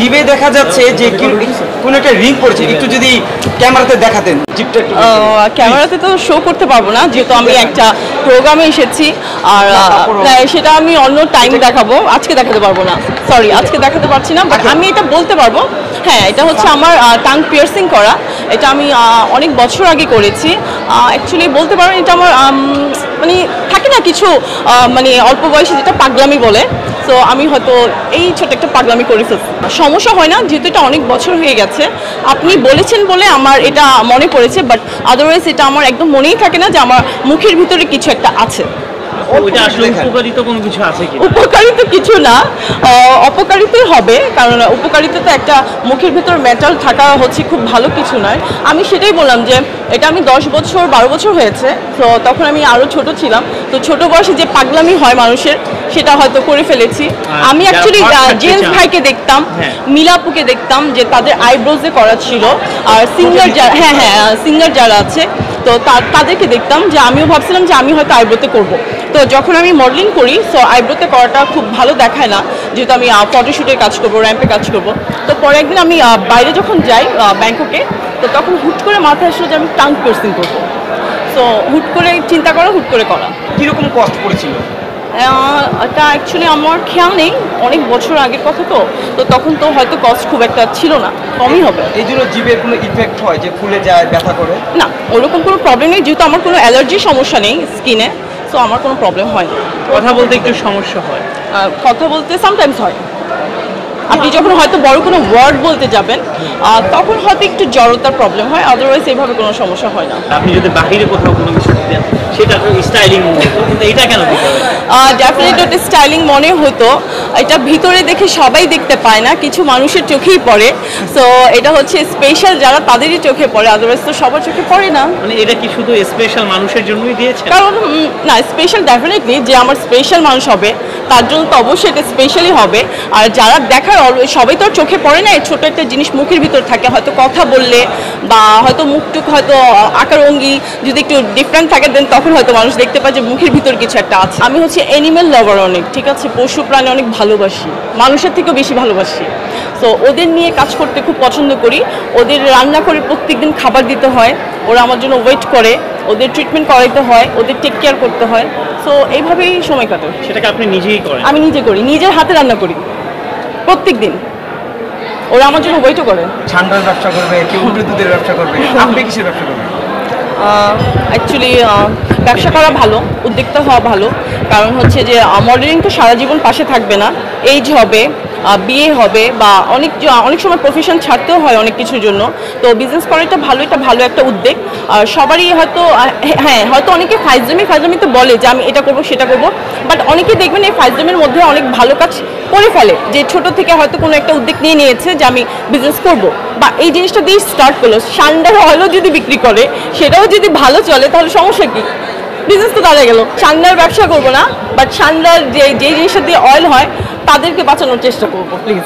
জিভে দেখা যাচ্ছে যে কোন একটা রিং পড়েছে, একটু যদি ক্যামেরাতে দেখাতেন জিভটা একটু। ক্যামেরাতে তো শো করতে পারবো না, যেহেতু আমি একটা প্রোগ্রামে এসেছি, আর সেটা আমি অন্য টাইম দেখাবো, আজকে দেখাতে পারবো না, সরি আজকে দেখাতে পারছি না, বাট আমি এটা বলতে পারবো। হ্যাঁ, এটা হচ্ছে আমার টাং পিয়ার্সিং করা, এটা আমি অনেক বছর আগে করেছি। অ্যাকচুয়ালি বলতে পারেন এটা আমার মানে থাকে না কিছু মানে অল্প বয়সে যেটা পাগলামি বলে, তো আমি হয়তো এই ছোট একটা পাগলামি করে ফেলছি। সমস্যা হয় না, যেহেতু এটা অনেক বছর হয়ে গেছে, আপনি বলেছেন বলে আমার এটা মনে পড়েছে, বাট আদারওয়াইজ এটা আমার একদম মনেই থাকে না যে আমার মুখের ভিতরে কিছু একটা আছে। ওইটা আসলে উপকারিত কোনো কিছু আছে কি? উপকারিত কিছু না, অপকারিতই হবে, কারণ উপকারিত তো একটা মুখের ভিতর মেটাল থাকা হচ্ছে খুব ভালো কিছু নয়। আমি সেটাই বললাম যে এটা আমি 10 বছর 12 বছর হয়েছে, তো তখন আমি আরও ছোট ছিলাম, তো ছোট বয়সে যে পাগলামি হয় মানুষের সেটা হয়তো করে ফেলেছি। আমি অ্যাকচুয়ালি জেমস ভাইকে দেখতাম, মিলাপুকে দেখতাম যে তাদের আইব্রোজে করা ছিল, আর সিঙ্গার যারা সিঙ্গার যারা আছে তো তাদেরকে দেখতাম, যে আমিও ভাবছিলাম যে আমি হয়তো আইব্রোতে করব। তো যখন আমি মডেলিং করি, সো আইব্রোতে করাটা খুব ভালো দেখায় না, যেহেতু আমি ফটোশ্যুটের কাজ করব, র্যাম্পে কাজ করব। তো পরে একদিন আমি বাইরে যখন যাই ব্যাংককে, তো তখন হুট করে মাথায় আসলো যে আমি টাং পিয়ার্সিং করবো। সো হুট করে চিন্তা করা, হুট করে করা। কীরকম কষ্ট পড়েছিল? এটা অ্যাকচুয়ালি আমার খেয়াল নেই, অনেক বছর আগের কথা, তো তখন তো হয়তো কস্ট খুব একটা ছিল না, কমই হবে। এই জন্য জিভের কোনো ইফেক্ট হয় যে ফুলে যায়, ব্যথা করে? না, ওরকম কোনো প্রবলেম নেই, যেহেতু আমার কোনো অ্যালার্জির সমস্যা নেই স্কিনে, সো আমার কোনো প্রবলেম হয় না। কথা বলতে একটু সমস্যা হয়? কথা বলতে সামটাইমস হয়। আপনি যখন হয়তো বড় কোনো ওয়ার্ড বলতে যাবেন, তখন হয়তো একটু জড়তার প্রবলেম হয়, আদারওয়াইজ এইভাবে কোনো সমস্যা হয় না। আপনি যদি বাহিরে কোথাও কোনো কিছু দেন সেটা স্টাইলিং মনে হতো, কিন্তু এটা কেন দিতে হবে? ডেফিনেটলি ওটা স্টাইলিং মনে হতো, এটা ভিতরে দেখে সবাই দেখতে পায় না, কিছু মানুষের চোখেই পড়ে, সো এটা হচ্ছে স্পেশাল যারা তাদেরই চোখে পড়ে, আদারওয়াইজ তো সবার চোখে পড়ে না। মানে এটা কি শুধু স্পেশাল মানুষের জন্যই দিয়েছে? কারণ না, স্পেশাল ডেফিনেটলি যে আমার স্পেশাল মানুষ হবে তার জন্য তো অবশ্যই এটা স্পেশালি হবে, আর যারা দেখার সবাই তো আর চোখে পড়ে না, এই ছোটো একটা জিনিস মুখের ভিতর থাকে, হয়তো কথা বললে বা হয়তো মুখটুক হয়তো আকার অঙ্গি যদি একটু ডিফারেন্ট থাকে, দেন তখন হয়তো মানুষ দেখতে পায় যে মুখের ভিতর কিছু একটা আছে। আমি হচ্ছে অ্যানিম্যাল লাভার অনেক, ঠিক আছে, পশু প্রাণী অনেক ভালোবাসি, মানুষের থেকেও বেশি ভালোবাসি, সো ওদের নিয়ে কাজ করতে খুব পছন্দ করি। ওদের রান্না করে প্রত্যেকদিন খাবার দিতে হয়, ওরা আমার জন্য ওয়েট করে, ওদের ট্রিটমেন্ট করাইতে হয়, ওদের টেক কেয়ার করতে হয়, সো এইভাবেই সময় কাটে। সেটাকে আপনি নিজেই করেন? আমি নিজে করি, নিজের হাতে রান্না করি প্রত্যেক দিন, ওরা আমার জন্য ওয়েটও করে। ঠান্ডার ব্যবসা করবে, কেউ উল্টো দুধের ব্যবসা করবে, আপনি কিসের ব্যবসা করবেন? অ্যাকচুয়ালি ব্যবসা করা ভালো, উদ্যোক্তা হওয়া ভালো, কারণ হচ্ছে যে মডেলিং তো সারা জীবন পাশে থাকবে না, এইজ হবে, বিয়ে হবে, বা অনেক সময় প্রফেশন ছাড়তেও হয় অনেক কিছুর জন্য, তো বিজনেস করাটা ভালো, এটা ভালো একটা উদ্যোগ। আর সবারই হয়তো হয়তো অনেকে ফাইজলামি তো বলে যে আমি এটা করবো সেটা করবো, বাট অনেকে দেখবেন এই ফাইজলামের মধ্যে অনেক ভালো কাজ করে ফেলে, যে ছোট থেকে হয়তো কোনো একটা উদ্যোগ নিয়েছে যে আমি বিজনেস করব, বা এই জিনিসটা দিয়ে স্টার্ট করলো, সান্ডার অয়েলও যদি বিক্রি করে সেটাও যদি ভালো চলে তাহলে সমস্যা কি, বিজনেস তো দাঁড়িয়ে গেল। সান্ডার ব্যবসা করবো না, বাট সান্ডার যে জিনিসটা দিয়ে অয়েল হয় তাদেরকে বাঁচানোর চেষ্টা করবো, প্লিজ।